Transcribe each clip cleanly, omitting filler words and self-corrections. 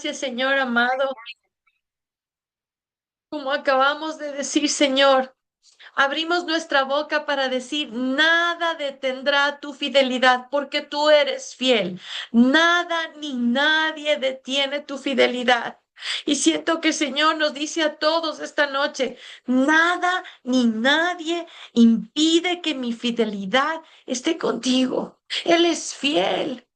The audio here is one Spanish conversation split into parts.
Gracias, Señor amado. Como acabamos de decir, Señor, abrimos nuestra boca para decir, nada detendrá tu fidelidad, porque tú eres fiel. Nada ni nadie detiene tu fidelidad. Y siento que el Señor nos dice a todos esta noche, nada ni nadie impide que mi fidelidad esté contigo. Él es fiel.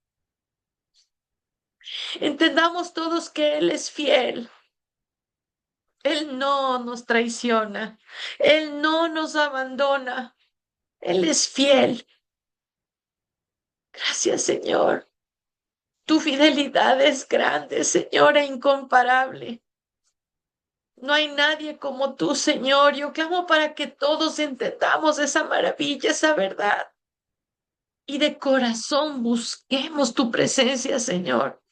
Entendamos todos que Él es fiel. Él no nos traiciona. Él no nos abandona. Él es fiel. Gracias, Señor. Tu fidelidad es grande, Señor, e incomparable. No hay nadie como tú, Señor. Yo clamo para que todos entendamos esa maravilla, esa verdad. Y de corazón busquemos tu presencia, Señor,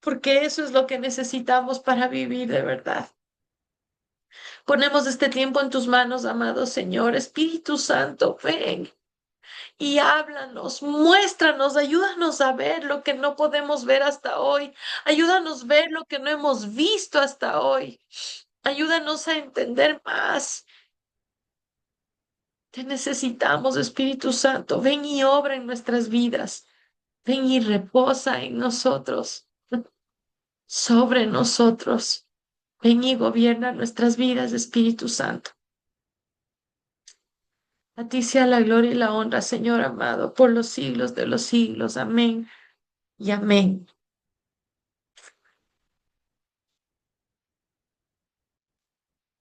porque eso es lo que necesitamos para vivir de verdad. Ponemos este tiempo en tus manos, amado Señor. Espíritu Santo, ven y háblanos, muéstranos, ayúdanos a ver lo que no podemos ver hasta hoy. Ayúdanos a ver lo que no hemos visto hasta hoy. Ayúdanos a entender más. Te necesitamos, Espíritu Santo. Ven y obra en nuestras vidas. Ven y reposa en nosotros, sobre nosotros. Ven y gobierna nuestras vidas, Espíritu Santo. A ti sea la gloria y la honra, Señor amado, por los siglos de los siglos. Amén y amén.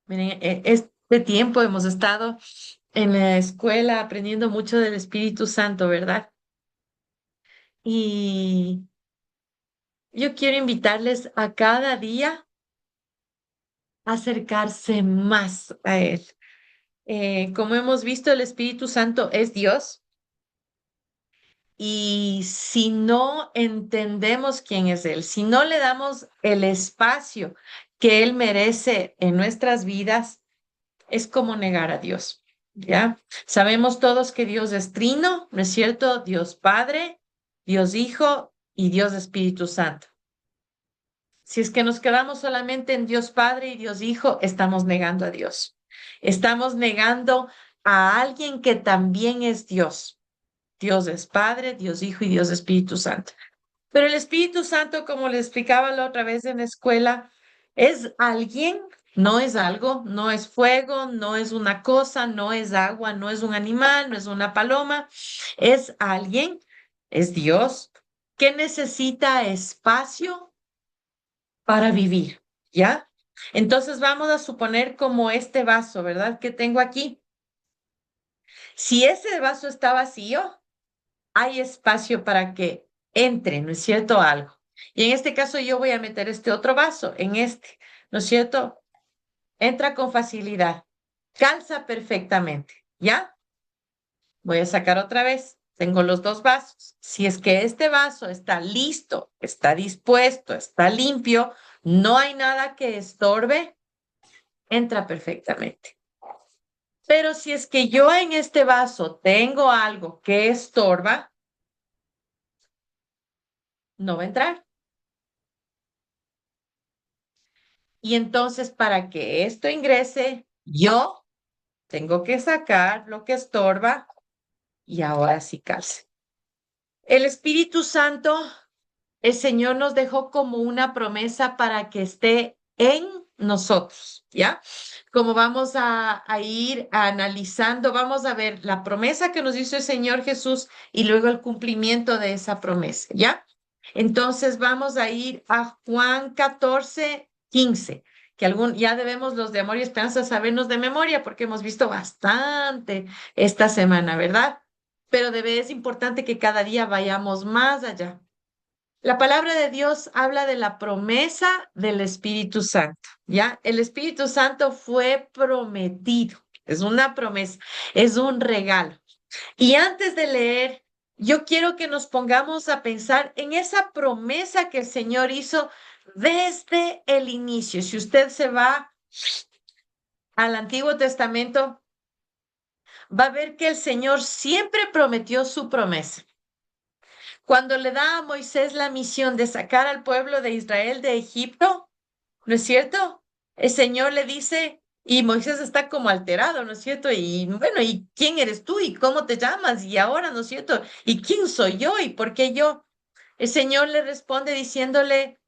Miren, este tiempo hemos estado en la escuela aprendiendo mucho del Espíritu Santo, ¿verdad? Y yo quiero invitarles a cada día a acercarse más a Él. Como hemos visto, el Espíritu Santo es Dios. Y si no entendemos quién es Él, si no le damos el espacio que Él merece en nuestras vidas, es como negar a Dios, ¿ya? Sabemos todos que Dios es trino, ¿no es cierto? Dios Padre, Dios Hijo y Dios Espíritu Santo. Si es que nos quedamos solamente en Dios Padre y Dios Hijo, estamos negando a Dios. Estamos negando a alguien que también es Dios. Dios es Padre, Dios Hijo y Dios Espíritu Santo. Pero el Espíritu Santo, como le explicaba la otra vez en la escuela, es alguien, no es algo, no es fuego, no es una cosa, no es agua, no es un animal, no es una paloma, es alguien, es Dios, que necesita espacio para vivir, ¿ya? Entonces vamos a suponer como este vaso, ¿verdad? Que tengo aquí. Si ese vaso está vacío, hay espacio para que entre, ¿no es cierto? Algo. Y en este caso yo voy a meter este otro vaso en este, ¿no es cierto? Entra con facilidad, calza perfectamente, ¿ya? Voy a sacar otra vez. Tengo los dos vasos. Si es que este vaso está listo, está dispuesto, está limpio, no hay nada que estorbe, entra perfectamente. Pero si es que yo en este vaso tengo algo que estorba, no va a entrar. Y entonces, para que esto ingrese, yo tengo que sacar lo que estorba y ahora sí calce. El Espíritu Santo, el Señor nos dejó como una promesa para que esté en nosotros, ¿ya? Como vamos a ir analizando, vamos a ver la promesa que nos hizo el Señor Jesús y luego el cumplimiento de esa promesa, ¿ya? Entonces vamos a ir a Juan 14:15, que ya debemos los de Amor y Esperanza sabernos de memoria porque hemos visto bastante esta semana, ¿verdad? Pero es importante que cada día vayamos más allá. La palabra de Dios habla de la promesa del Espíritu Santo, ¿ya? El Espíritu Santo fue prometido, es una promesa, es un regalo. Y antes de leer, yo quiero que nos pongamos a pensar en esa promesa que el Señor hizo desde el inicio. Si usted se va al Antiguo Testamento, va a ver que el Señor siempre prometió su promesa. Cuando le da a Moisés la misión de sacar al pueblo de Israel de Egipto, ¿no es cierto? El Señor le dice, y Moisés está como alterado, ¿no es cierto? Y bueno, ¿y quién eres tú? ¿Y cómo te llamas? Y ahora, ¿no es cierto? ¿Y quién soy yo? ¿Y por qué yo? El Señor le responde diciéndole,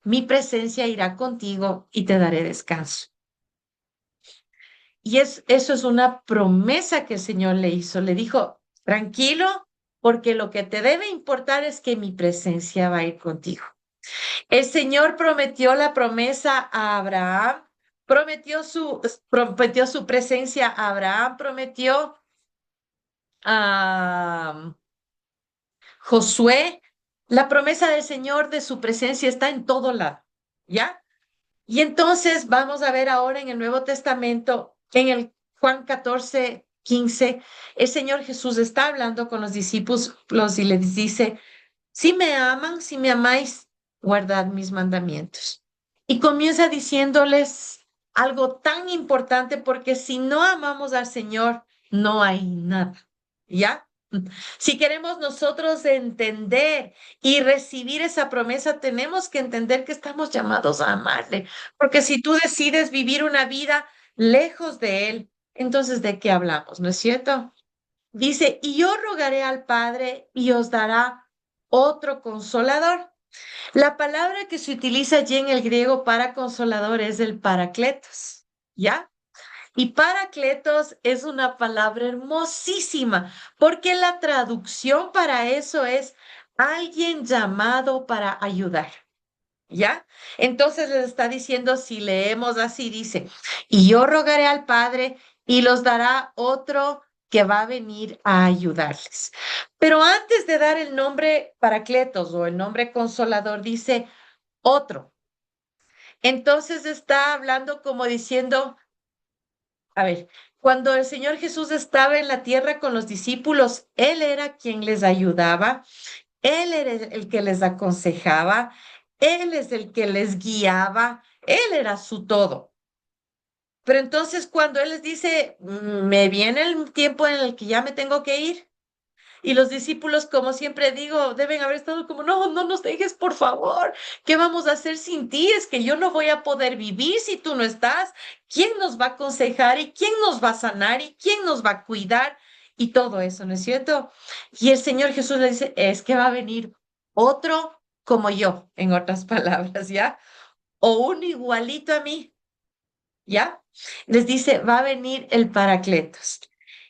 mi presencia irá contigo y te daré descanso. Y eso es una promesa que el Señor le hizo. Le dijo, tranquilo, porque lo que te debe importar es que mi presencia va a ir contigo. El Señor prometió la promesa a Abraham, prometió su presencia a Abraham, prometió a Josué. La promesa del Señor de su presencia está en todo lado, ¿ya? Y entonces vamos a ver ahora en el Nuevo Testamento, en el Juan 14:15, el Señor Jesús está hablando con los discípulos y les dice, si me aman, si me amáis, guardad mis mandamientos. Y comienza diciéndoles algo tan importante porque si no amamos al Señor, no hay nada. ¿Ya? Si queremos nosotros entender y recibir esa promesa, tenemos que entender que estamos llamados a amarle. Porque si tú decides vivir una vida lejos de Él, entonces ¿de qué hablamos? ¿No es cierto? Dice, y yo rogaré al Padre y os dará otro consolador. La palabra que se utiliza allí en el griego para consolador es el paracletos, ¿ya? Y paracletos es una palabra hermosísima, porque la traducción para eso es alguien llamado para ayudar. ¿Ya? Entonces les está diciendo, si leemos así, dice, y yo rogaré al Padre y los dará otro que va a venir a ayudarles. Pero antes de dar el nombre Paracletos o el nombre Consolador, dice otro. Entonces está hablando como diciendo, a ver, cuando el Señor Jesús estaba en la tierra con los discípulos, Él era quien les ayudaba, Él era el que les aconsejaba, Él es el que les guiaba, Él era su todo. Pero entonces cuando Él les dice, me viene el tiempo en el que ya me tengo que ir, y los discípulos, como siempre digo, deben haber estado como, no, no nos dejes, por favor. ¿Qué vamos a hacer sin ti? Es que yo no voy a poder vivir si tú no estás. ¿Quién nos va a aconsejar y quién nos va a sanar y quién nos va a cuidar? Y todo eso, ¿no es cierto? Y el Señor Jesús le dice, es que va a venir otro como yo, en otras palabras, ¿ya? O un igualito a mí, ¿ya? Les dice, va a venir el Paracletos.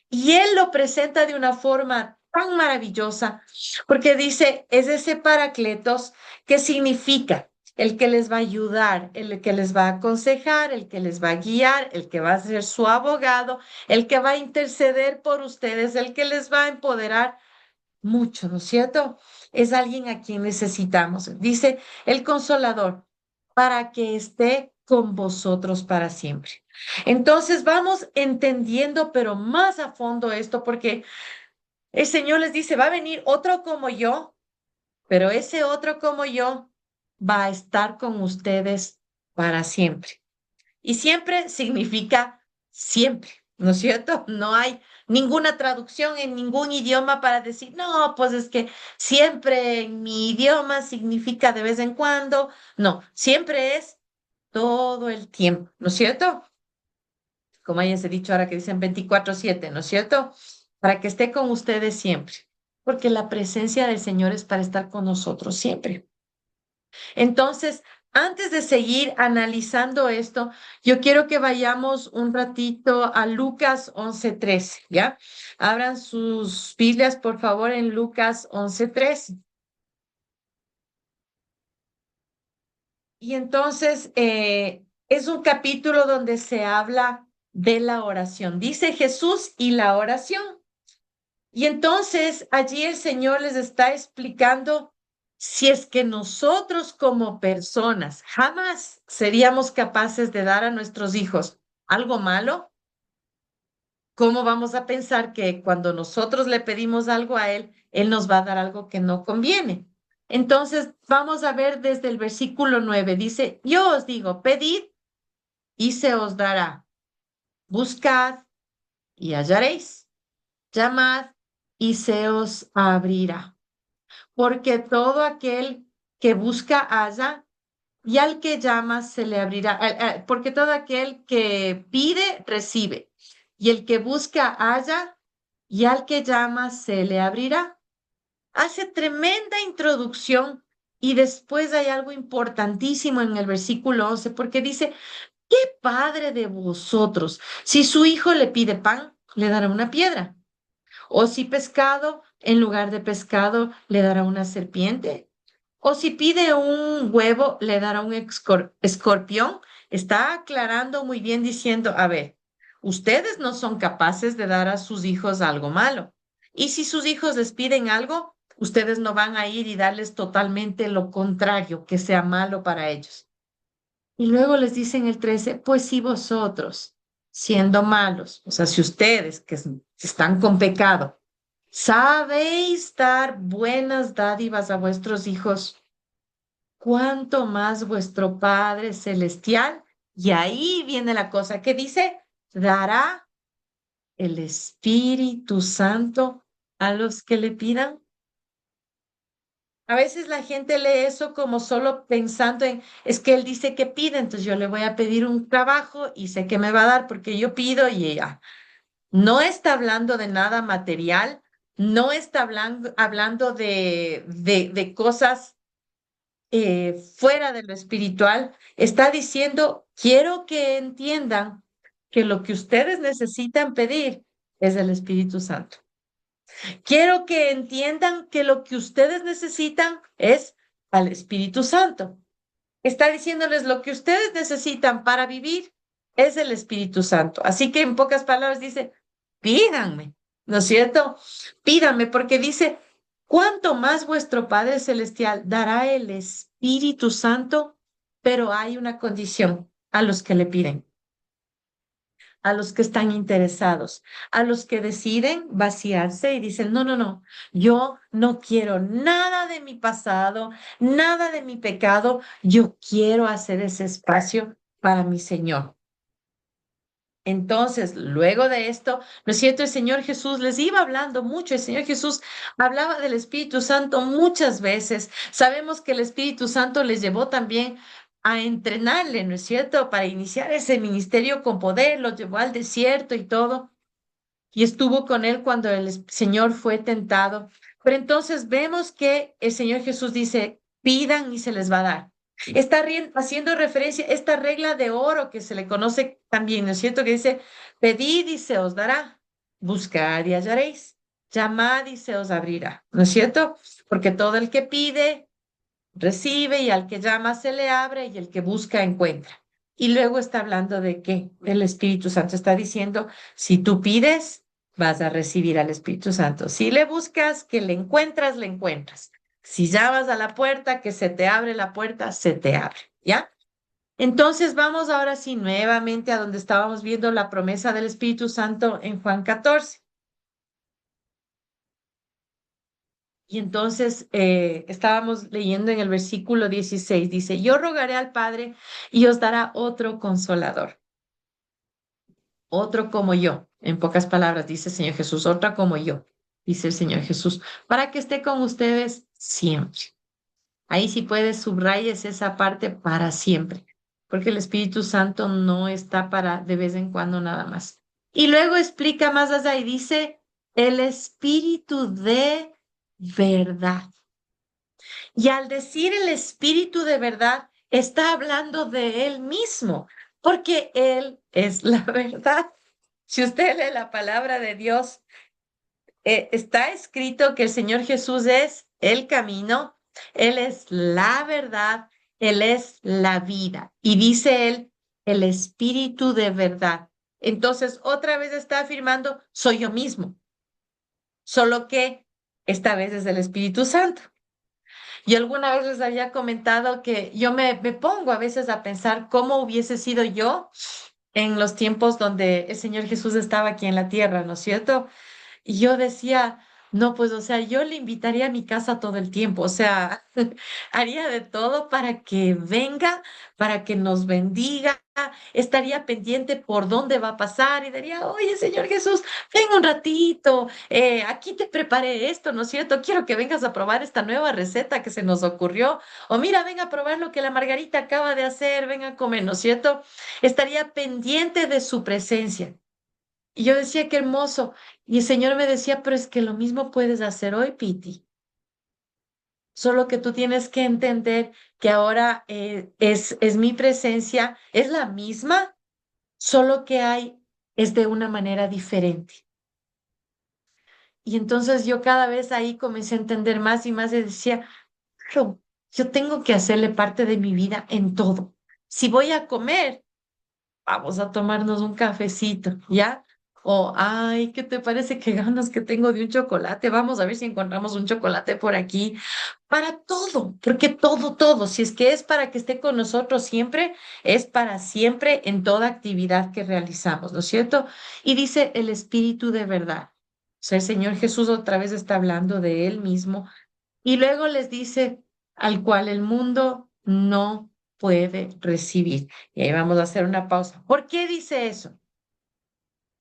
Y él lo presenta de una forma tan maravillosa, porque dice, es ese Paracletos que significa el que les va a ayudar, el que les va a aconsejar, el que les va a guiar, el que va a ser su abogado, el que va a interceder por ustedes, el que les va a empoderar mucho, ¿no es cierto? Es alguien a quien necesitamos. Dice el consolador, para que esté con vosotros para siempre. Entonces vamos entendiendo, pero más a fondo esto, porque el Señor les dice, va a venir otro como yo, pero ese otro como yo va a estar con ustedes para siempre. Y siempre significa siempre, ¿no es cierto? No hay ninguna traducción en ningún idioma para decir, no, pues es que siempre en mi idioma significa de vez en cuando. No, siempre es todo el tiempo, ¿no es cierto? Como hayas dicho ahora que dicen 24/7, ¿no es cierto? Para que esté con ustedes siempre, porque la presencia del Señor es para estar con nosotros siempre. Entonces, antes de seguir analizando esto, yo quiero que vayamos un ratito a Lucas 11:13, ¿ya? Abran sus Biblias, por favor, en Lucas 11:13. Y entonces, es un capítulo donde se habla de la oración. Dice Jesús y la oración. Y entonces allí el Señor les está explicando si es que nosotros como personas jamás seríamos capaces de dar a nuestros hijos algo malo, ¿cómo vamos a pensar que cuando nosotros le pedimos algo a Él, Él nos va a dar algo que no conviene? Entonces vamos a ver desde el versículo 9. Dice, yo os digo, pedid y se os dará, buscad y hallaréis, llamad y se os abrirá. porque todo aquel que busca halla y al que llama se le abrirá, porque todo aquel que pide recibe y el que busca halla y al que llama se le abrirá. Hace tremenda introducción y después hay algo importantísimo en el versículo 11 porque dice, ¿qué padre de vosotros, si su hijo le pide pan, le dará una piedra? O si pescado, en lugar de pescado, le dará una serpiente. O si pide un huevo, le dará un escorpión. Está aclarando muy bien diciendo, a ver, ustedes no son capaces de dar a sus hijos algo malo. Y si sus hijos les piden algo, ustedes no van a ir y darles totalmente lo contrario, que sea malo para ellos. Y luego les dice en el 13, pues si vosotros, siendo malos, o sea, si ustedes que están con pecado, sabéis dar buenas dádivas a vuestros hijos, cuánto más vuestro Padre Celestial, y ahí viene la cosa que dice, dará el Espíritu Santo a los que le pidan. A veces la gente lee eso como solo pensando en, es que él dice que pide, entonces yo le voy a pedir un trabajo y sé que me va a dar porque yo pido y ya. No está hablando de nada material, no está hablando de cosas fuera de lo espiritual. Está diciendo, quiero que entiendan que lo que ustedes necesitan pedir es el Espíritu Santo. Quiero que entiendan que lo que ustedes necesitan es al Espíritu Santo. Está diciéndoles lo que ustedes necesitan para vivir es el Espíritu Santo. Así que en pocas palabras dice, pídanme, ¿no es cierto? Pídanme porque dice, cuanto más vuestro Padre Celestial dará el Espíritu Santo, pero hay una condición a los que le piden, a los que están interesados, a los que deciden vaciarse y dicen, no, no, no, yo no quiero nada de mi pasado, nada de mi pecado, yo quiero hacer ese espacio para mi Señor. Entonces, luego de esto, ¿no es cierto? El Señor Jesús les iba hablando mucho. El Señor Jesús hablaba del Espíritu Santo muchas veces. Sabemos que el Espíritu Santo les llevó también a entrenarle, ¿no es cierto? Para iniciar ese ministerio con poder, los llevó al desierto y todo y estuvo con él cuando el Señor fue tentado. Pero entonces vemos que el Señor Jesús dice, pidan y se les va a dar. Está haciendo referencia a esta regla de oro que se le conoce también, ¿no es cierto? Que dice, pedid y se os dará, buscad y hallaréis, llamad y se os abrirá, ¿no es cierto? Porque todo el que pide, recibe y al que llama se le abre y el que busca encuentra. Y luego está hablando de que el Espíritu Santo está diciendo, si tú pides, vas a recibir al Espíritu Santo. Si le buscas, que le encuentras, le encuentras. Si llamas a la puerta, que se te abre la puerta, se te abre, ¿ya? Entonces vamos ahora sí nuevamente a donde estábamos viendo la promesa del Espíritu Santo en Juan 14. Y entonces estábamos leyendo en el versículo 16, dice, yo rogaré al Padre y os dará otro consolador, otro como yo. En pocas palabras, dice el Señor Jesús, otra como yo, dice el Señor Jesús, para que esté con ustedes siempre. Ahí sí puedes subrayes esa parte para siempre, porque el Espíritu Santo no está para de vez en cuando nada más. Y luego explica más allá y dice, el Espíritu de verdad. Y al decir el Espíritu de verdad, está hablando de Él mismo, porque Él es la verdad. Si usted lee la palabra de Dios, está escrito que el Señor Jesús es el camino, Él es la verdad, Él es la vida. Y dice Él, el Espíritu de verdad. Entonces, otra vez está afirmando, soy yo mismo, solo que esta vez es el Espíritu Santo. Y alguna vez les había comentado que yo me pongo a veces a pensar cómo hubiese sido yo en los tiempos donde el Señor Jesús estaba aquí en la tierra, ¿no es cierto? Y yo decía, No, pues, o sea, yo le invitaría a mi casa todo el tiempo, o sea, haría de todo para que venga, para que nos bendiga, estaría pendiente por dónde va a pasar y diría, oye, Señor Jesús, ven un ratito, aquí te preparé esto, ¿no es cierto? Quiero que vengas a probar esta nueva receta que se nos ocurrió, o mira, ven a probar lo que la Margarita acaba de hacer, ven a comer, ¿no es cierto? Estaría pendiente de su presencia. Y yo decía, qué hermoso. Y el Señor me decía, pero es que lo mismo puedes hacer hoy, Piti. Solo que tú tienes que entender que ahora es mi presencia, es la misma, solo que es de una manera diferente. Y entonces yo cada vez ahí comencé a entender más y más y decía, claro, yo tengo que hacerle parte de mi vida en todo. Si voy a comer, vamos a tomarnos un cafecito, ¿ya? O, ay, ¿qué te parece que ganas que tengo de un chocolate? Vamos a ver si encontramos un chocolate por aquí. Para todo, porque todo, si es que es para que esté con nosotros siempre, es para siempre en toda actividad que realizamos, ¿no es cierto? Y dice el Espíritu de verdad. O sea, el Señor Jesús otra vez está hablando de Él mismo y luego les dice al cual el mundo no puede recibir. Y ahí vamos a hacer una pausa. ¿Por qué dice eso?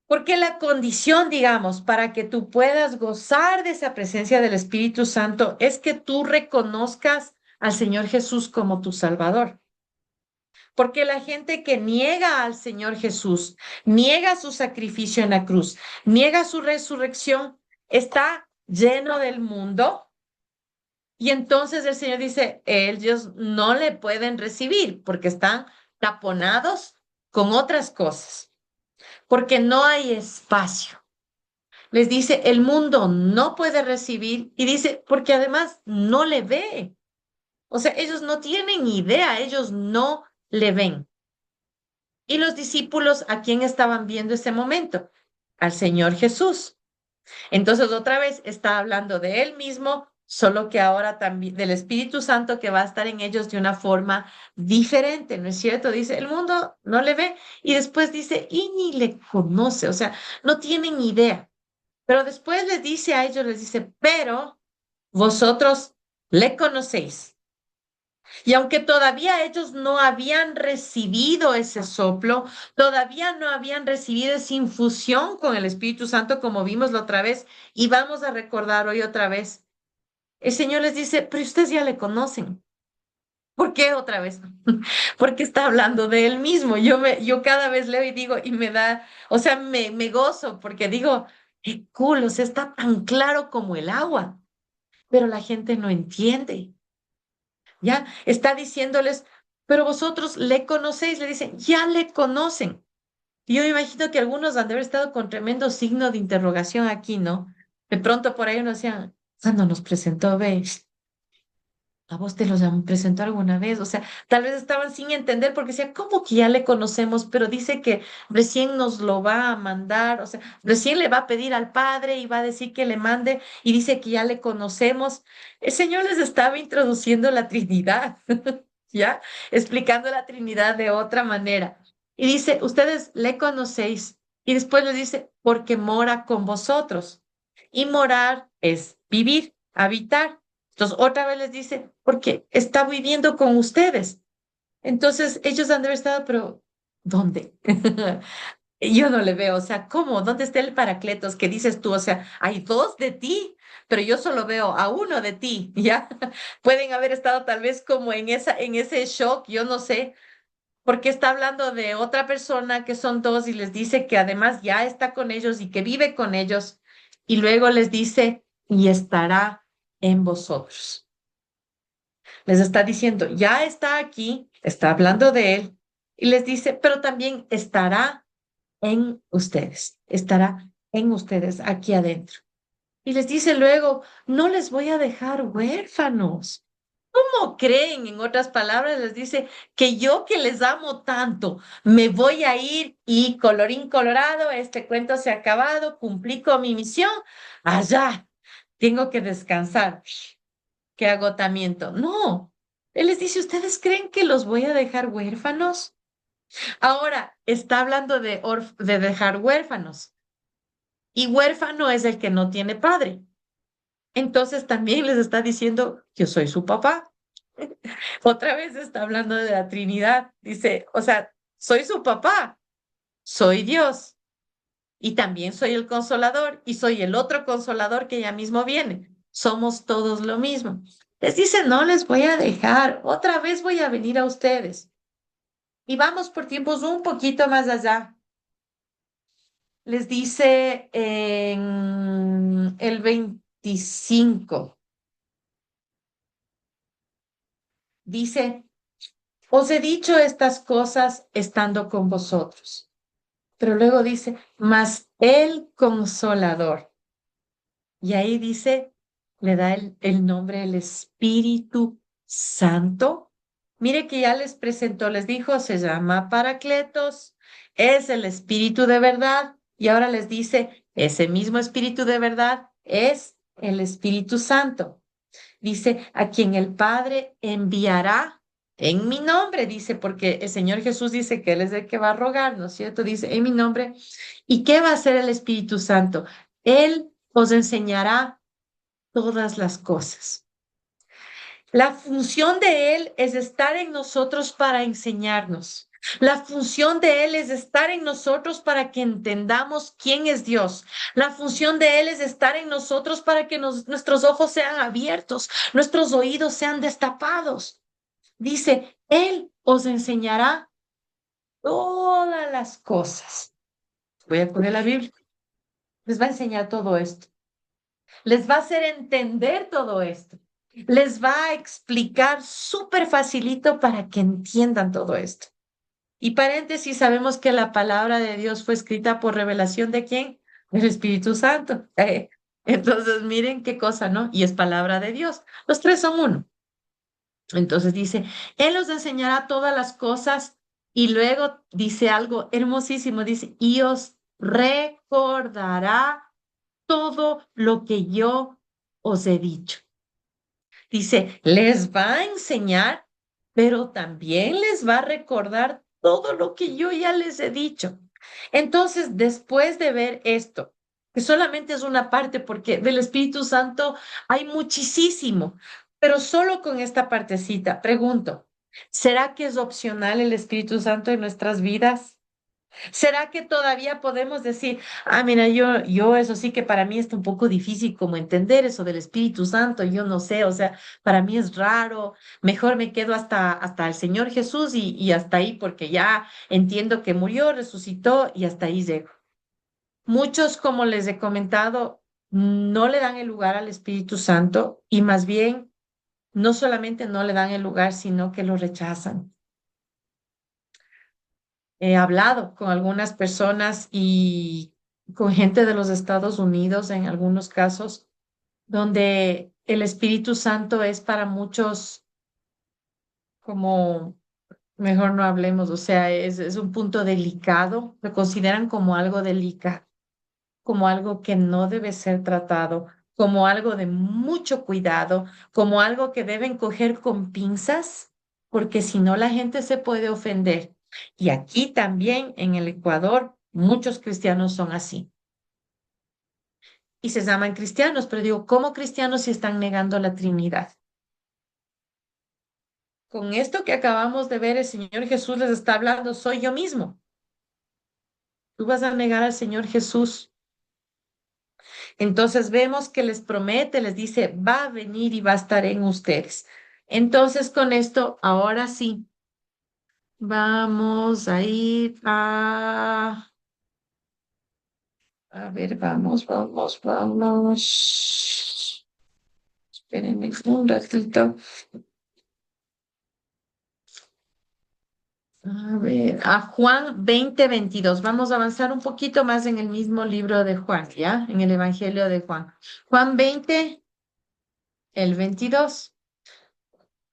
Porque la condición, digamos, para que tú puedas gozar de esa presencia del Espíritu Santo es que tú reconozcas al Señor Jesús como tu Salvador. Porque la gente que niega al Señor Jesús, niega su sacrificio en la cruz, niega su resurrección, está lleno del mundo. Y entonces el Señor dice, ellos no le pueden recibir porque están taponados con otras cosas, porque no hay espacio. Les dice, el mundo no puede recibir y dice, porque además no le ve. O sea, ellos no tienen idea, ellos no le ven. Y los discípulos, ¿a quién estaban viendo ese momento? Al Señor Jesús. Entonces, otra vez está hablando de él mismo, solo que ahora también del Espíritu Santo que va a estar en ellos de una forma diferente, ¿no es cierto? Dice, el mundo no le ve y después dice, y ni le conoce, o sea, no tienen idea. Pero después les dice a ellos, les dice, pero vosotros le conocéis. Y aunque todavía ellos no habían recibido ese soplo, todavía no habían recibido esa infusión con el Espíritu Santo, como vimos la otra vez, y vamos a recordar hoy otra vez, el Señor les dice, pero ustedes ya le conocen. ¿Por qué otra vez? Porque está hablando de él mismo. Yo cada vez leo y digo, y me da, o sea, me gozo, porque digo, qué cool, o sea, está tan claro como el agua, pero la gente no entiende. Ya está diciéndoles, pero vosotros le conocéis, le dicen, ya le conocen. Y yo me imagino que algunos han de haber estado con tremendo signo de interrogación aquí, ¿no? De pronto por ahí uno decía, cuando nos presentó, ¿ves? ¿A vos te los han presentado alguna vez? O sea, tal vez estaban sin entender porque decía, ¿cómo que ya le conocemos? Pero dice que recién nos lo va a mandar, o sea, recién le va a pedir al Padre y va a decir que le mande y dice que ya le conocemos. El Señor les estaba introduciendo la Trinidad, ¿ya? Explicando la Trinidad de otra manera. Y dice, ustedes le conocéis. Y después les dice, porque mora con vosotros. Y morar es vivir, habitar. Entonces, otra vez les dice, porque está viviendo con ustedes. Entonces, ellos han de haber estado, pero ¿dónde? Yo no le veo, o sea, ¿cómo? ¿Dónde está el Paracletos que dices tú? O sea, hay dos de ti, pero yo solo veo a uno de ti, ¿ya? Pueden haber estado tal vez como en ese shock, yo no sé, porque está hablando de otra persona que son dos y les dice que además ya está con ellos y que vive con ellos, y luego les dice, y estará en vosotros. Les está diciendo, ya está aquí, está hablando de él, y les dice, pero también estará en ustedes aquí adentro. Y les dice luego, no les voy a dejar huérfanos. ¿Cómo creen? En otras palabras, les dice que yo que les amo tanto, me voy a ir y colorín colorado, este cuento se ha acabado, cumplí con mi misión, allá, tengo que descansar. Qué agotamiento. No, él les dice, ¿ustedes creen que los voy a dejar huérfanos? Ahora, está hablando de dejar huérfanos. Y huérfano es el que no tiene padre. Entonces también les está diciendo, yo soy su papá. Otra vez está hablando de la Trinidad. Dice, o sea, soy su papá, soy Dios y también soy el consolador y soy el otro consolador que ya mismo viene. Somos todos lo mismo. Les dice, no les voy a dejar, otra vez voy a venir a ustedes. Y vamos por tiempos un poquito más allá. Les dice en el 25, dice, os he dicho estas cosas estando con vosotros. Pero luego dice, mas el consolador. Y ahí dice, le da el nombre el Espíritu Santo. Mire que ya les presentó, les dijo, se llama Paracletos, es el Espíritu de verdad. Y ahora les dice, ese mismo Espíritu de verdad es el Espíritu Santo. Dice, a quien el Padre enviará en mi nombre, dice, porque el Señor Jesús dice que Él es el que va a rogar, ¿no es cierto? Dice, en mi nombre. ¿Y qué va a hacer el Espíritu Santo? Él os enseñará todas las cosas. La función de Él es estar en nosotros para enseñarnos. La función de Él es estar en nosotros para que entendamos quién es Dios. La función de Él es estar en nosotros para que nuestros ojos sean abiertos, nuestros oídos sean destapados. Dice, Él os enseñará todas las cosas. Voy a poner la Biblia. Les va a enseñar todo esto. Les va a hacer entender todo esto. Les va a explicar súper facilito para que entiendan todo esto. Y paréntesis, sabemos que la palabra de Dios fue escrita por revelación de quién? Del Espíritu Santo. Entonces, miren qué cosa, ¿no? Y es palabra de Dios. Los tres son uno. Entonces dice, Él os enseñará todas las cosas y luego dice algo hermosísimo, dice, y os recordará todo lo que yo os he dicho. Dice, les va a enseñar, pero también les va a recordar todo lo que yo ya les he dicho. Entonces, después de ver esto, que solamente es una parte, porque del Espíritu Santo hay muchísimo, pero solo con esta partecita, pregunto, ¿será que es opcional el Espíritu Santo en nuestras vidas? ¿Será que todavía podemos decir, mira, yo eso sí que para mí está un poco difícil como entender eso del Espíritu Santo, yo no sé, o sea, para mí es raro, mejor me quedo hasta el Señor Jesús y hasta ahí porque ya entiendo que murió, resucitó y hasta ahí llego. Muchos, como les he comentado, no le dan el lugar al Espíritu Santo y más bien no solamente no le dan el lugar, sino que lo rechazan. He hablado con algunas personas y con gente de los Estados Unidos en algunos casos, donde el Espíritu Santo es para muchos como, mejor no hablemos, o sea, es un punto delicado, lo consideran como algo delicado, como algo que no debe ser tratado, como algo de mucho cuidado, como algo que deben coger con pinzas, porque si no la gente se puede ofender. Y aquí también en el Ecuador, muchos cristianos son así. Y se llaman cristianos, pero digo, ¿cómo cristianos si están negando la Trinidad? Con esto que acabamos de ver, el Señor Jesús les está hablando, soy yo mismo. Tú vas a negar al Señor Jesús. Entonces vemos que les promete, les dice, va a venir y va a estar en ustedes. Entonces con esto, ahora sí, vamos a ir a ver, vamos. Espérenme un ratito. A ver, a Juan 20:22. Vamos a avanzar un poquito más en el mismo libro de Juan, ¿ya? En el Evangelio de Juan. Juan 20, el 22,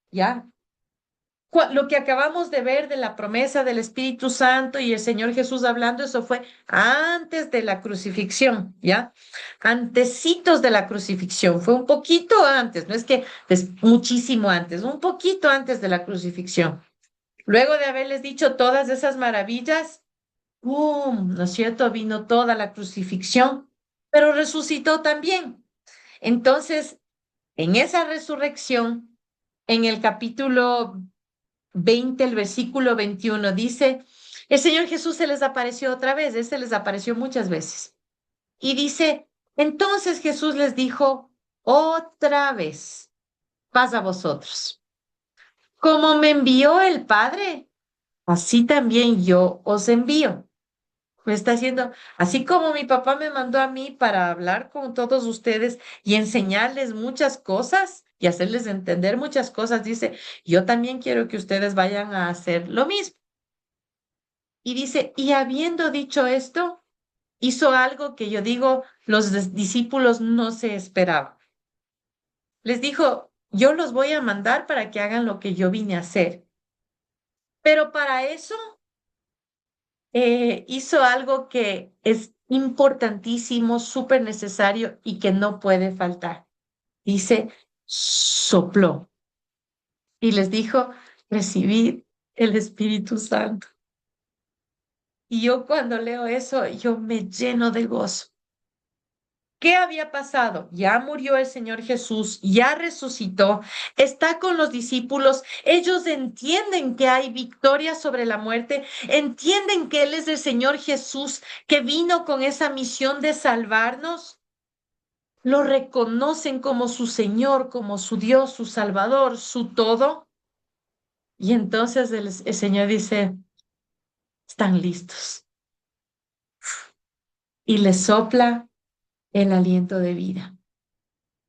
¿ya? Lo que acabamos de ver de la promesa del Espíritu Santo y el Señor Jesús hablando, eso fue antes de la crucifixión, ¿ya? Antecitos de la crucifixión, fue un poquito antes, no es que es muchísimo antes, un poquito antes de la crucifixión. Luego de haberles dicho todas esas maravillas, ¡pum! ¿No es cierto? Vino toda la crucifixión, pero resucitó también. Entonces, en esa resurrección, en el capítulo 20, el versículo 21 dice, el Señor Jesús se les apareció otra vez, Él se les apareció muchas veces. Y dice, entonces Jesús les dijo, otra vez, paz a vosotros. Como me envió el Padre, así también yo os envío. Me está haciendo, así como mi papá me mandó a mí para hablar con todos ustedes y enseñarles muchas cosas y hacerles entender muchas cosas, dice, yo también quiero que ustedes vayan a hacer lo mismo. Y dice, y habiendo dicho esto, hizo algo que yo digo, los discípulos no se esperaban. Les dijo, yo los voy a mandar para que hagan lo que yo vine a hacer. Pero para eso hizo algo que es importantísimo, súper necesario y que no puede faltar. Dice, sopló y les dijo, recibid el Espíritu Santo. Y yo cuando leo eso, yo me lleno de gozo. ¿Qué había pasado? Ya murió el Señor Jesús, ya resucitó, está con los discípulos, ellos entienden que hay victoria sobre la muerte, entienden que Él es el Señor Jesús que vino con esa misión de salvarnos, lo reconocen como su Señor, como su Dios, su Salvador, su todo. Y entonces el Señor dice, están listos. Y les sopla el aliento de vida.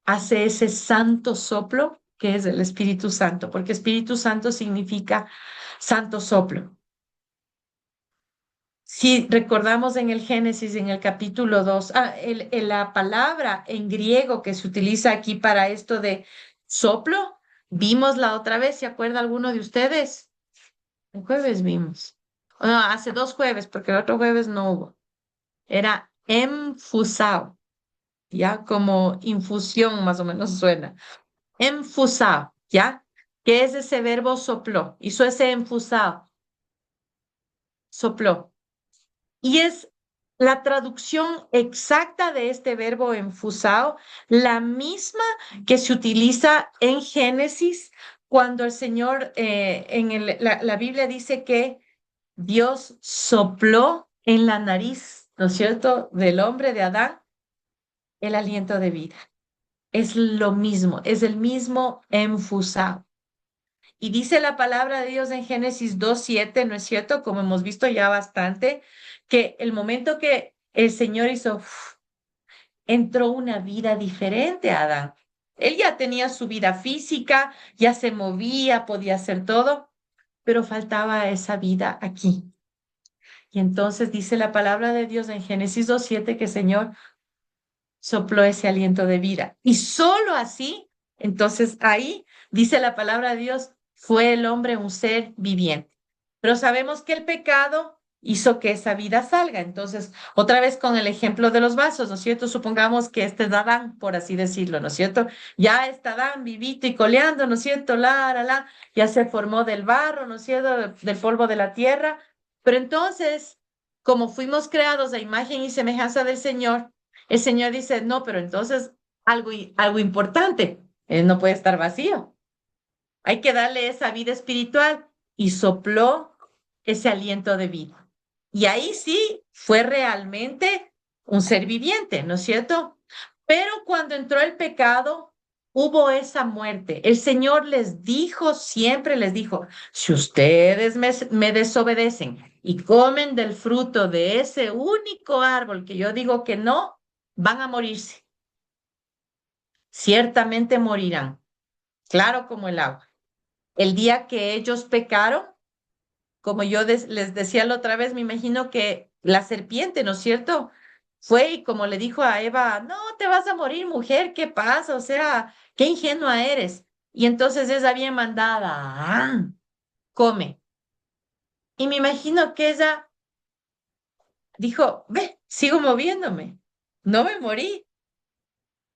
Hace ese santo soplo que es el Espíritu Santo, porque Espíritu Santo significa santo soplo. Si recordamos en el Génesis, en el capítulo 2, la palabra en griego que se utiliza aquí para esto de soplo, vimos la otra vez, ¿se acuerda alguno de ustedes? El jueves vimos. No, hace 2 jueves, porque el otro jueves no hubo. Era enfusao, ya como infusión más o menos suena. Enfusado, ¿ya? ¿Qué es ese verbo sopló? Hizo ese enfusado, sopló. Y es la traducción exacta de este verbo enfusado, la misma que se utiliza en Génesis cuando el Señor, la Biblia dice que Dios sopló en la nariz, ¿no es cierto?, del hombre de Adán el aliento de vida. Es lo mismo, es el mismo enfusado. Y dice la palabra de Dios en Génesis 2:7, ¿no es cierto? Como hemos visto ya bastante, que el momento que el Señor hizo, entró una vida diferente a Adán. Él ya tenía su vida física, ya se movía, podía hacer todo, pero faltaba esa vida aquí. Y entonces dice la palabra de Dios en Génesis 2:7 que el Señor sopló ese aliento de vida. Y solo así, entonces ahí dice la palabra de Dios, fue el hombre un ser viviente. Pero sabemos que el pecado hizo que esa vida salga. Entonces, otra vez con el ejemplo de los vasos, ¿no es cierto? Supongamos que este es Adán, por así decirlo, ¿no es cierto? Ya está Adán vivito y coleando, ¿no es cierto? Ya se formó del barro, ¿no es cierto? Del polvo de la tierra. Pero entonces, como fuimos creados a imagen y semejanza del Señor, el Señor dice, no, pero entonces algo importante, no puede estar vacío. Hay que darle esa vida espiritual y sopló ese aliento de vida. Y ahí sí fue realmente un ser viviente, ¿no es cierto? Pero cuando entró el pecado, hubo esa muerte. El Señor les dijo, siempre les dijo, si ustedes me desobedecen y comen del fruto de ese único árbol que yo digo que no, van a morirse. Ciertamente morirán, claro como el agua. El día que ellos pecaron, como yo les decía la otra vez, me imagino que la serpiente, ¿no es cierto? Fue y como le dijo a Eva, no te vas a morir, mujer, ¿qué pasa? O sea, qué ingenua eres. Y entonces ella bien mandada, come. Y me imagino que ella dijo, ve, sigo moviéndome, no me morí.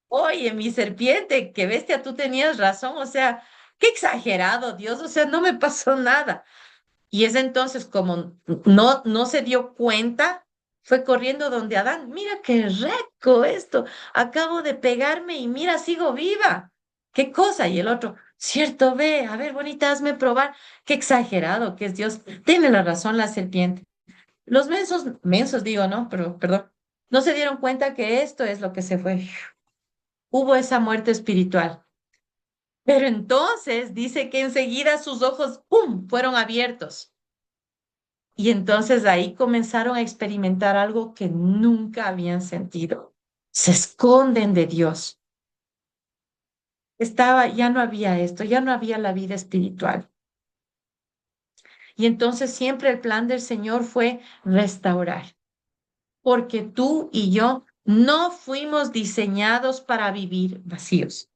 Oye, mi serpiente, qué bestia, tú tenías razón, o sea, qué exagerado, Dios, o sea, no me pasó nada. Y es entonces como no se dio cuenta, Fue corriendo donde Adán, mira qué rico esto, acabo de pegarme y mira, sigo viva. ¿Qué cosa? Y el otro, cierto, ve, a ver, bonita, hazme probar. Qué exagerado que es Dios. Tiene la razón la serpiente. Los mensos, mensos digo, ¿no? Pero, perdón, no se dieron cuenta que esto es lo que se fue. Hubo esa muerte espiritual. Pero entonces dice que enseguida sus ojos, ¡pum!, fueron abiertos. Y entonces ahí comenzaron a experimentar algo que nunca habían sentido. Se esconden de Dios. Ya no había esto, ya no había la vida espiritual. Y entonces siempre el plan del Señor fue restaurar, porque tú y yo no fuimos diseñados para vivir vacíos.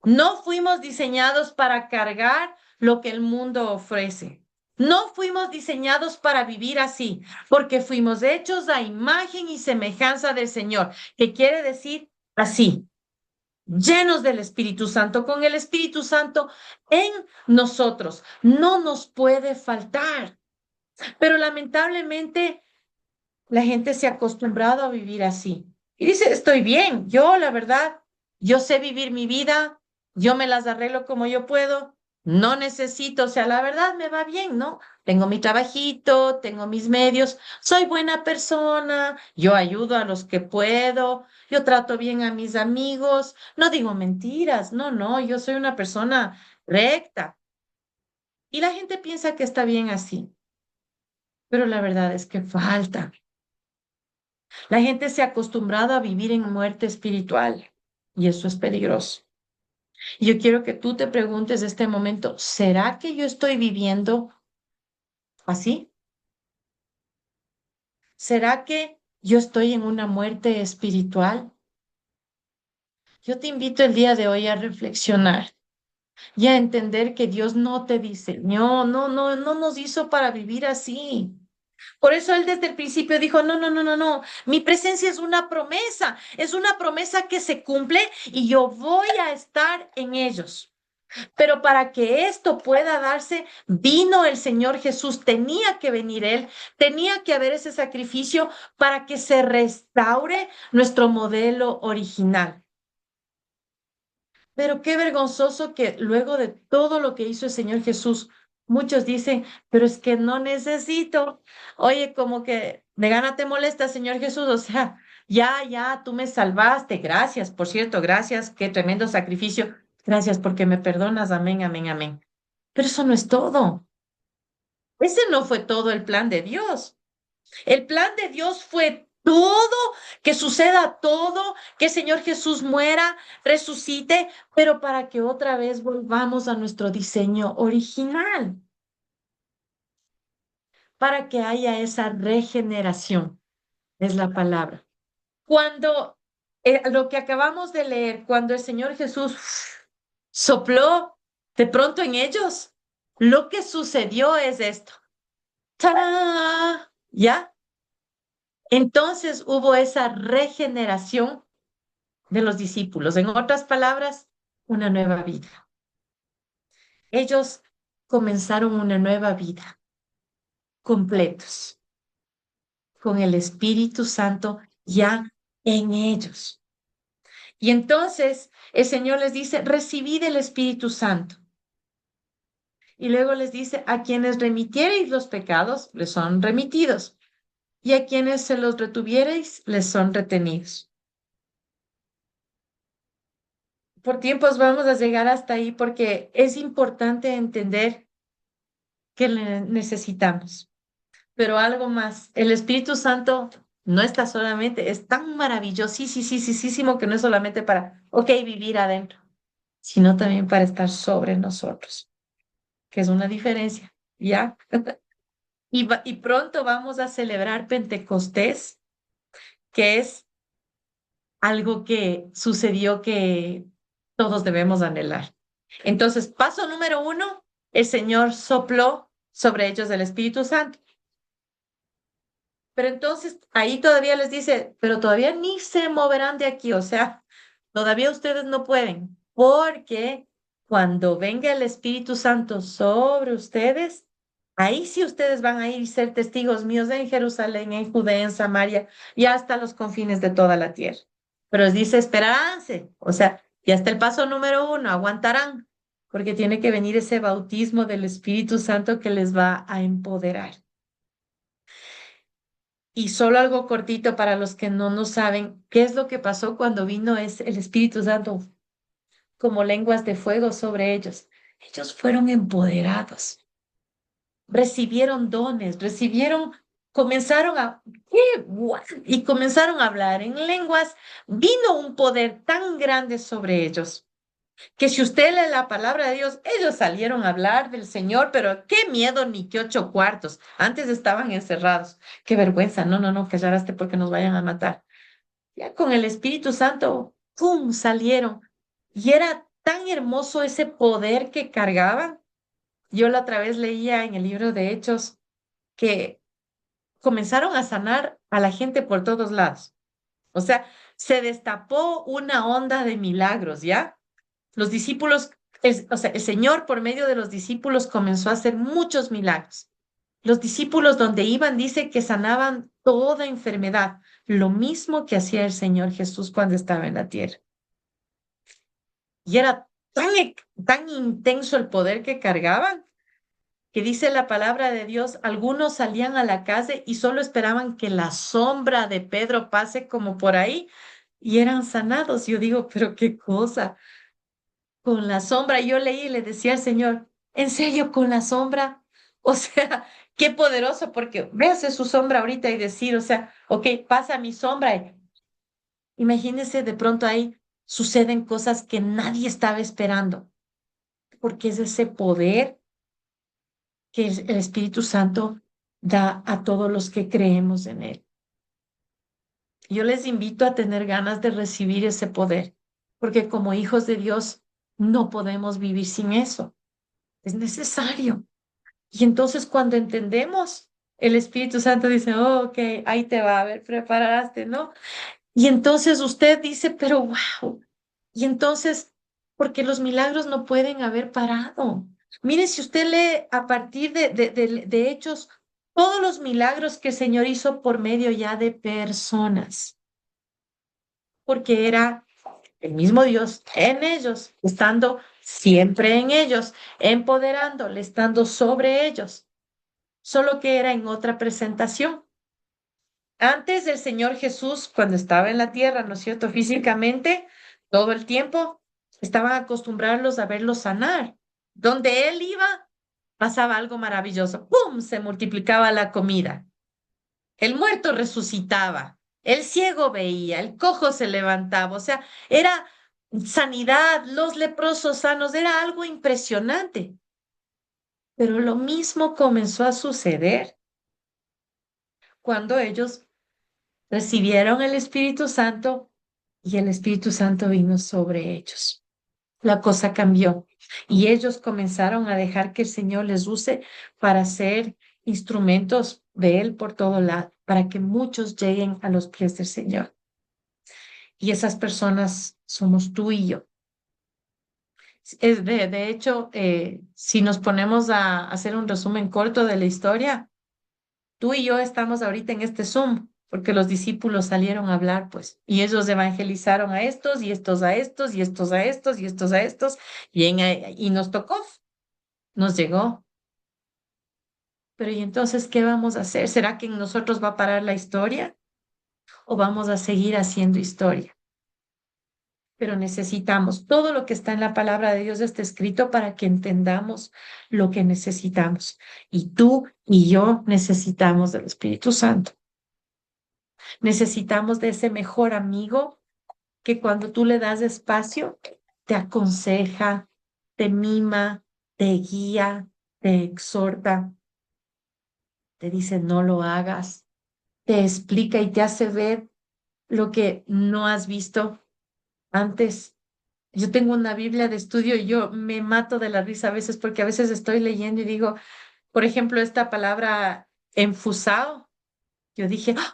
No fuimos diseñados para cargar lo que el mundo ofrece. No fuimos diseñados para vivir así, porque fuimos hechos a imagen y semejanza del Señor, que quiere decir así, llenos del Espíritu Santo, con el Espíritu Santo en nosotros. No nos puede faltar, pero lamentablemente la gente se ha acostumbrado a vivir así. Y dice, estoy bien, yo la verdad, yo sé vivir mi vida, yo me las arreglo como yo puedo, no necesito, o sea, la verdad me va bien, ¿no? Tengo mi trabajito, tengo mis medios, soy buena persona, yo ayudo a los que puedo, yo trato bien a mis amigos, no digo mentiras, no, no, yo soy una persona recta. Y la gente piensa que está bien así, pero la verdad es que falta. La gente se ha acostumbrado a vivir en muerte espiritual y eso es peligroso. Y yo quiero que tú te preguntes este momento, ¿será que yo estoy viviendo así? ¿Será que yo estoy en una muerte espiritual? Yo te invito el día de hoy a reflexionar y a entender que Dios no te diseñó, no nos hizo para vivir así. Por eso él desde el principio dijo, no, no, no, no, no, mi presencia es una promesa que se cumple y yo voy a estar en ellos. Pero para que esto pueda darse, vino el Señor Jesús, tenía que venir Él, tenía que haber ese sacrificio para que se restaure nuestro modelo original. Pero qué vergonzoso que luego de todo lo que hizo el Señor Jesús, muchos dicen, pero es que no necesito. Oye, como que de gana te molesta, Señor Jesús, o sea, ya, tú me salvaste. Gracias, por cierto, gracias, qué tremendo sacrificio. Gracias porque me perdonas. Amén, amén, amén. Pero eso no es todo. Ese no fue todo el plan de Dios. El plan de Dios fue todo, que suceda todo, que el Señor Jesús muera, resucite, pero para que otra vez volvamos a nuestro diseño original, para que haya esa regeneración, es la palabra. Cuando lo que acabamos de leer, cuando el Señor Jesús sopló de pronto en ellos, lo que sucedió es esto. ¡Tarán! ¿Ya? Entonces hubo esa regeneración de los discípulos. En otras palabras, una nueva vida. Ellos comenzaron una nueva vida, completos, con el Espíritu Santo ya en ellos. Y entonces el Señor les dice, recibid el Espíritu Santo. Y luego les dice, a quienes remitiereis los pecados, les son remitidos. Y a quienes se los retuviereis, les son retenidos. Por tiempos vamos a llegar hasta ahí porque es importante entender que le necesitamos. Pero algo más, el Espíritu Santo no está solamente, es tan maravillosísimo que no es solamente para, ok, vivir adentro, sino también para estar sobre nosotros, que es una diferencia, ¿ya? Y pronto vamos a celebrar Pentecostés, que es algo que sucedió que todos debemos anhelar. Entonces, paso número uno, el Señor sopló sobre ellos del Espíritu Santo. Pero entonces ahí todavía les dice, pero todavía ni se moverán de aquí, o sea, todavía ustedes no pueden, porque cuando venga el Espíritu Santo sobre ustedes, Ahí sí ustedes van a ir y ser testigos míos en Jerusalén, en Judea, en Samaria y hasta los confines de toda la tierra. Pero les dice, esperaránse. O sea, ya está el paso número uno, aguantarán, porque tiene que venir ese bautismo del Espíritu Santo que les va a empoderar. Y solo algo cortito para los que no nos saben, ¿qué es lo que pasó cuando vino el Espíritu Santo como lenguas de fuego sobre ellos? Ellos fueron empoderados, recibieron dones, comenzaron a, ¡qué guau! Y comenzaron a hablar en lenguas. Vino un poder tan grande sobre ellos que si usted lee la palabra de Dios, ellos salieron a hablar del Señor, pero qué miedo ni qué 8 cuartos. Antes estaban encerrados. Qué vergüenza. No, no, no, callaste porque nos vayan a matar. Ya con el Espíritu Santo, ¡pum!, salieron. Y era tan hermoso ese poder que cargaban. Yo la otra vez leía en el libro de Hechos que comenzaron a sanar a la gente por todos lados. O sea, se destapó una onda de milagros, ¿ya? Los discípulos, o sea, el Señor por medio de los discípulos comenzó a hacer muchos milagros. Los discípulos donde iban dice que sanaban toda enfermedad, lo mismo que hacía el Señor Jesús cuando estaba en la tierra. Y era tan intenso el poder que cargaban que dice la palabra de Dios, algunos salían a la calle y solo esperaban que la sombra de Pedro pase como por ahí y eran sanados. Yo digo, pero qué cosa, con la sombra. Yo leí y le decía al Señor, ¿en serio con la sombra? O sea, qué poderoso, porque véase su sombra ahorita y decir, o sea, ok, pasa mi sombra. Imagínese de pronto ahí suceden cosas que nadie estaba esperando, porque es ese poder que el Espíritu Santo da a todos los que creemos en Él. Yo les invito a tener ganas de recibir ese poder, porque como hijos de Dios no podemos vivir sin eso. Es necesario. Y entonces cuando entendemos, el Espíritu Santo dice, oh, ok, ahí te va, a ver, preparaste, ¿no? Y entonces usted dice, pero wow. Y entonces, porque los milagros no pueden haber parado. Mire, si usted lee a partir de Hechos, todos los milagros que el Señor hizo por medio ya de personas, porque era el mismo Dios en ellos, estando siempre en ellos, empoderándole, estando sobre ellos, solo que era en otra presentación. Antes del Señor Jesús, cuando estaba en la tierra, ¿no es cierto? Físicamente, todo el tiempo, estaban acostumbrados a verlo sanar. Donde él iba, pasaba algo maravilloso. ¡Pum! Se multiplicaba la comida. El muerto resucitaba. El ciego veía. El cojo se levantaba. O sea, era sanidad, los leprosos sanos. Era algo impresionante. Pero lo mismo comenzó a suceder cuando ellos recibieron el Espíritu Santo y el Espíritu Santo vino sobre ellos. La cosa cambió y ellos comenzaron a dejar que el Señor les use para ser instrumentos de Él por todo lado, para que muchos lleguen a los pies del Señor. Y esas personas somos tú y yo. De hecho, si nos ponemos a hacer un resumen corto de la historia, tú y yo estamos ahorita en este Zoom porque los discípulos salieron a hablar, pues, y ellos evangelizaron a estos y estos a estos y estos a estos y estos a estos y nos tocó, nos llegó. Pero ¿y entonces qué vamos a hacer? ¿Será que en nosotros va a parar la historia o vamos a seguir haciendo historia? Pero necesitamos todo lo que está en la palabra de Dios está escrito para que entendamos lo que necesitamos. Y tú y yo necesitamos del Espíritu Santo. Necesitamos de ese mejor amigo que cuando tú le das espacio, te aconseja, te mima, te guía, te exhorta, te dice no lo hagas, te explica y te hace ver lo que no has visto antes. Yo tengo una Biblia de estudio y yo me mato de la risa a veces porque a veces estoy leyendo y digo, por ejemplo, esta palabra enfusado. Yo dije, ¡ah!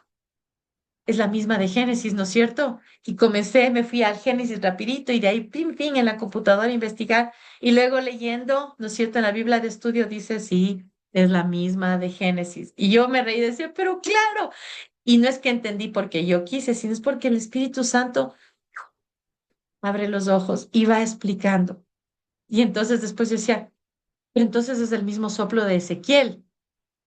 Es la misma de Génesis, ¿no es cierto? Y comencé, me fui al Génesis rapidito y de ahí, pim, pim, en la computadora a investigar y luego leyendo, ¿no es cierto? En la Biblia de estudio dice, sí, es la misma de Génesis. Y yo me reí y decía, pero claro, y no es que entendí porque yo quise, sino es porque el Espíritu Santo abre los ojos y va explicando. Y entonces después yo decía, pero entonces es el mismo soplo de Ezequiel.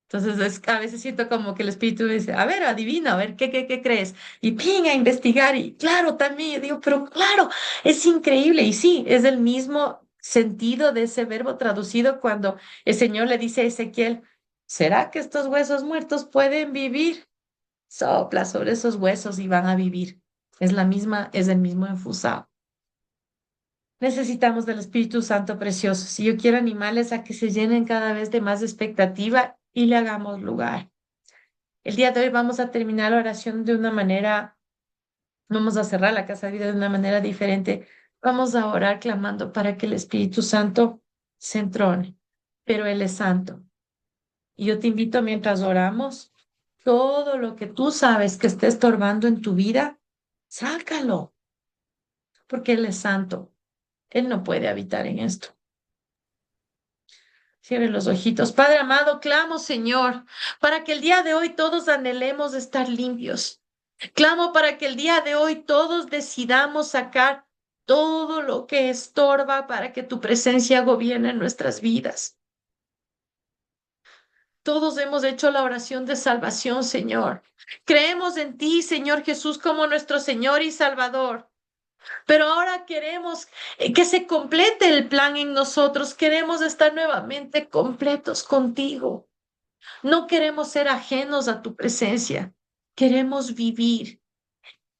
Entonces a veces siento como que el espíritu me dice, a ver, adivina, a ver, ¿qué crees? Y ping, a investigar. Y claro, también yo digo, pero claro, es increíble. Y sí, es el mismo sentido de ese verbo traducido cuando el Señor le dice a Ezequiel, ¿será que estos huesos muertos pueden vivir? Sopla sobre esos huesos y van a vivir. Es la misma, es el mismo enfusado. Necesitamos del Espíritu Santo precioso. Si yo quiero animarles a que se llenen cada vez de más expectativa y le hagamos lugar. El día de hoy vamos a terminar la oración de una manera, vamos a cerrar la casa de vida de una manera diferente. Vamos a orar clamando para que el Espíritu Santo se entrone, pero Él es santo. Y yo te invito mientras oramos, todo lo que tú sabes que esté estorbando en tu vida, sácalo, porque Él es santo. Él no puede habitar en esto. Cierre los ojitos. Padre amado, clamo, Señor, para que el día de hoy todos anhelemos estar limpios. Clamo para que el día de hoy todos decidamos sacar todo lo que estorba para que tu presencia gobierne nuestras vidas. Todos hemos hecho la oración de salvación, Señor. Creemos en ti, Señor Jesús, como nuestro Señor y Salvador. Pero ahora queremos que se complete el plan en nosotros. Queremos estar nuevamente completos contigo. No queremos ser ajenos a tu presencia. Queremos vivir.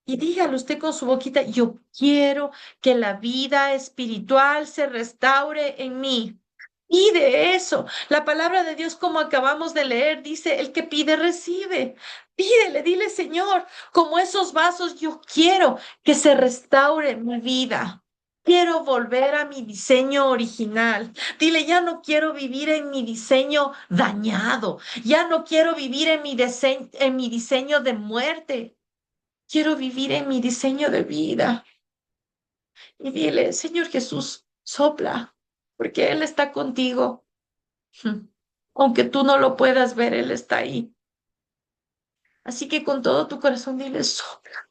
Y dígalo usted con su boquita, yo quiero que la vida espiritual se restaure en mí. Y de eso, la palabra de Dios, como acabamos de leer, dice, el que pide, recibe. Pídele, dile, Señor, como esos vasos, yo quiero que se restaure mi vida. Quiero volver a mi diseño original. Dile, ya no quiero vivir en mi diseño dañado. Ya no quiero vivir en mi diseño de muerte. Quiero vivir en mi diseño de vida. Y dile, Señor Jesús, sopla, porque Él está contigo. Aunque tú no lo puedas ver, Él está ahí. Así que con todo tu corazón dile, sopla.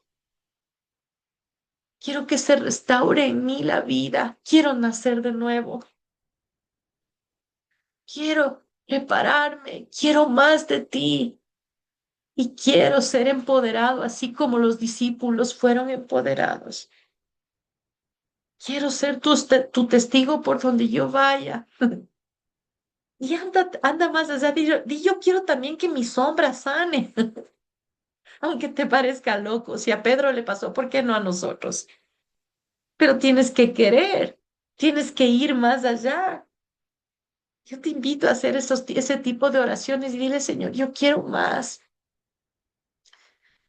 Quiero que se restaure en mí la vida. Quiero nacer de nuevo. Quiero prepararme. Quiero más de ti. Y quiero ser empoderado, así como los discípulos fueron empoderados. Quiero ser tu testigo por donde yo vaya. Y anda más allá. Yo quiero también que mi sombra sane. Aunque te parezca loco, si a Pedro le pasó, ¿por qué no a nosotros? Pero tienes que querer, tienes que ir más allá. Yo te invito a hacer ese tipo de oraciones y dile, Señor, yo quiero más.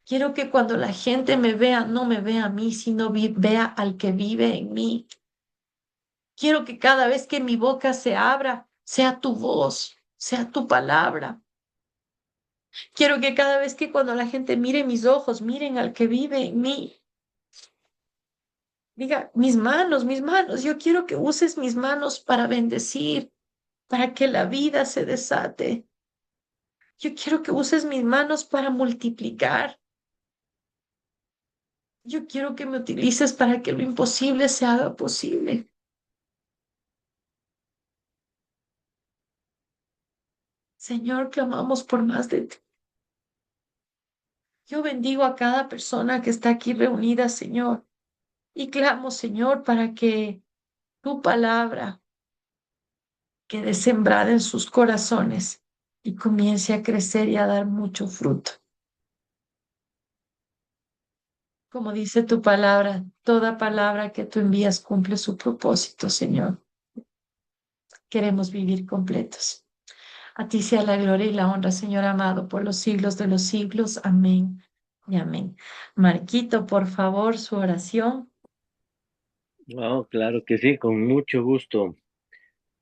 Quiero que cuando la gente me vea, no me vea a mí, sino vea al que vive en mí. Quiero que cada vez que mi boca se abra, sea tu voz, sea tu palabra. Quiero que cada vez que cuando la gente mire mis ojos, miren al que vive en mí. Diga, mis manos, yo quiero que uses mis manos para bendecir, para que la vida se desate. Yo quiero que uses mis manos para multiplicar. Yo quiero que me utilices para que lo imposible se haga posible. Señor, clamamos por más de ti. Yo bendigo a cada persona que está aquí reunida, Señor, y clamo, Señor, para que tu palabra quede sembrada en sus corazones y comience a crecer y a dar mucho fruto. Como dice tu palabra, toda palabra que tú envías cumple su propósito, Señor. Queremos vivir completos. A ti sea la gloria y la honra, Señor amado, por los siglos de los siglos. Amén y amén. Marquito, por favor, su oración. Oh, claro que sí, con mucho gusto.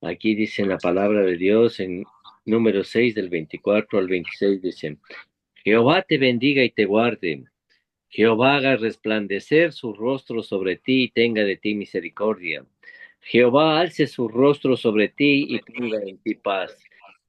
Aquí dice en la palabra de Dios en número 6 del 24 al 26 dice, Jehová te bendiga y te guarde. Jehová haga resplandecer su rostro sobre ti y tenga de ti misericordia. Jehová alce su rostro sobre ti y ponga en ti paz.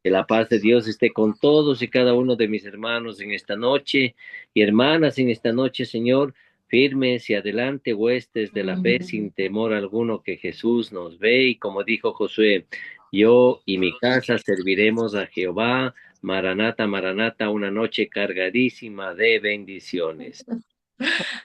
Que la paz de Dios esté con todos y cada uno de mis hermanos en esta noche y hermanas en esta noche, Señor. Firmes y adelante, huestes de la fe, sin temor alguno, que Jesús nos ve. Y como dijo Josué, yo y mi casa serviremos a Jehová. Maranata, Maranata, una noche cargadísima de bendiciones.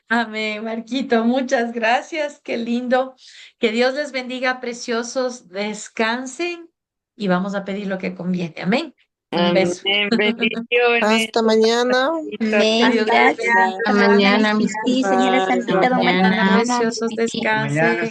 Amén, Marquito, muchas gracias, qué lindo. Que Dios les bendiga, preciosos, descansen y vamos a pedir lo que conviene. Amén. Un Amén. beso. Bendiciones. Hasta mañana. Amén, Adiós, les gracias. bendiga. Hasta mañana, mis Bendiciones. señora Bye, Santita, don Mañana, Mañana. preciosos, Mañana descansen.